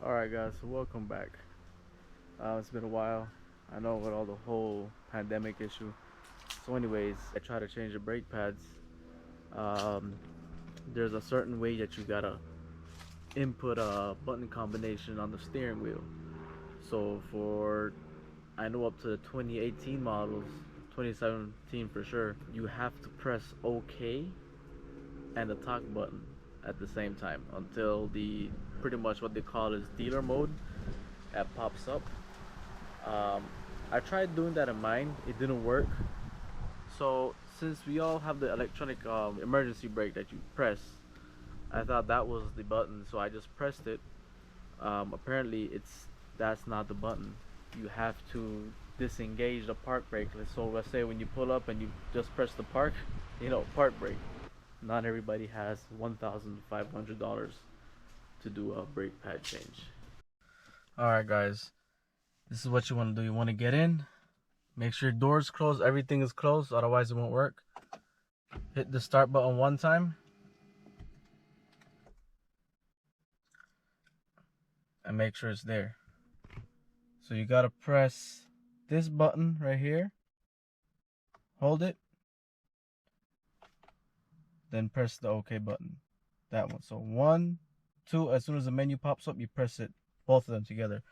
Alright guys, so welcome back. It's been a while. I know with all the whole pandemic issue. So anyways, I try to change the brake pads. Um, there's a certain way that you gotta input a button combination on the steering wheel. So for, I know up to the 2018 models, 2017 for sure, you have to press OK and the talk button at the same time until the pretty much what they call is dealer mode that pops up. I tried doing that in mine, it didn't work. So since we all have the electronic emergency brake that you press, I thought that was the button, so I just pressed it. Apparently that's not the button. You have to disengage the park brake. So let's say when you pull up and you just press the park brake. Not everybody has $1,500 to do a brake pad change. Alright guys, this is what you want to do. You want to get in, make sure your door's closed, everything is closed, otherwise it won't work. Hit the start button one time and make sure it's there. So you gotta press this button right here, hold it, then press the OK button, that one. So 1, 2, as soon as the menu pops up, you press it, both of them together,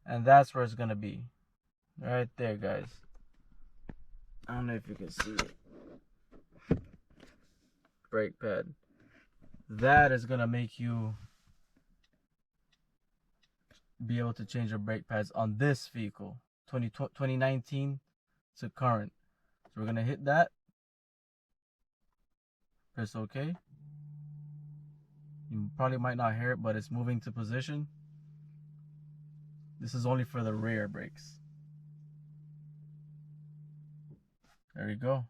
and that's where it's gonna be, right there guys. I don't know if you can see it. Brake pad. That is gonna make you be able to change your brake pads on this vehicle, 2019 to current. So we're gonna hit that, press OK. You probably might not hear it, but it's moving to position. This is only for the rear brakes. There you go.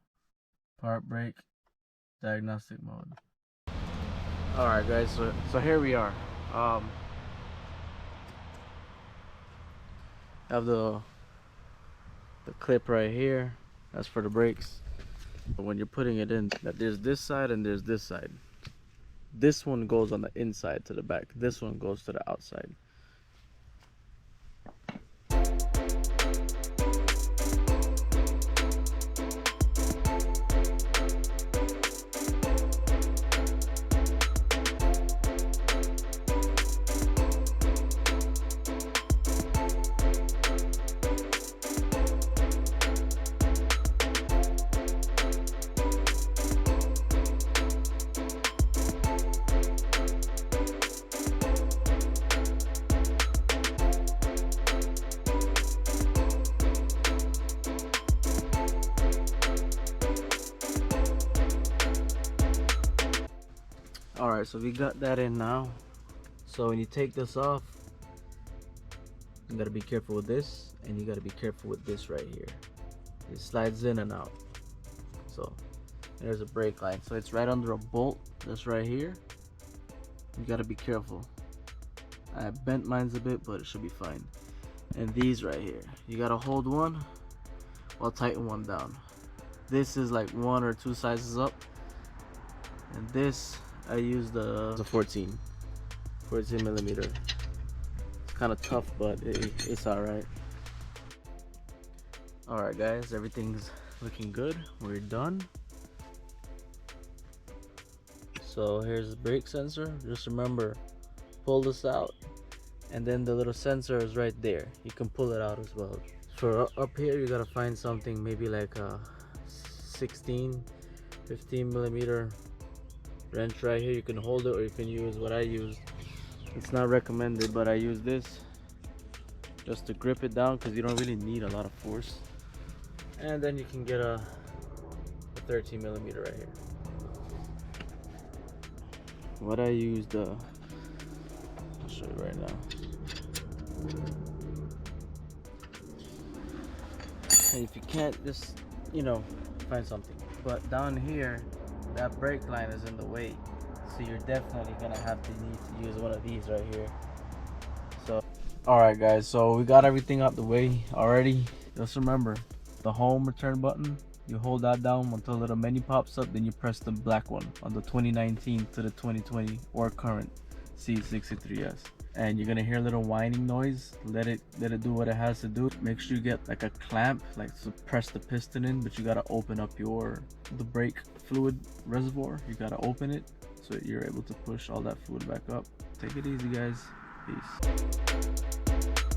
Park brake, diagnostic mode. Alright guys, so here we are. I have the clip right here. That's for the brakes. But when you're putting it in, there's this side and there's this side. This one goes on the inside to the back. This one goes to the outside. Alright, so we got that in now. So when you take this off, you gotta be careful with this, and you gotta be careful with this right here. It slides in and out. So there's a brake line. So it's right under a bolt that's right here. You gotta be careful. I bent mine's a bit, but it should be fine. And these right here, you gotta hold one while tighten one down. This is like 1 or 2 sizes up, and this I use the 14 millimeter. It's kind of tough, but it's all right. All right, guys, everything's looking good. We're done. So here's the brake sensor. Just remember, pull this out, and then the little sensor is right there. You can pull it out as well. For up here, you gotta find something maybe like a 15 millimeter wrench right here. You can hold it, or you can use what I use. It's not recommended, but I use this just to grip it down because you don't really need a lot of force. And then you can get a 13 millimeter right here. What I used, I'll show you right now. And if you can't, just find something. But down here, that brake line is in the way, so you're definitely gonna have to need to use one of these right here. So alright guys, so we got everything out the way already. Just remember, the home return button, you hold that down until a little menu pops up, then you press the black one on the 2019 to the 2020 or current C63s. and you're gonna hear a little whining noise. Let it do what it has to do. Make sure you get like a clamp, like to press the piston in, but you gotta open up the brake fluid reservoir. You gotta open it so you're able to push all that fluid back up. Take it easy, guys. Peace.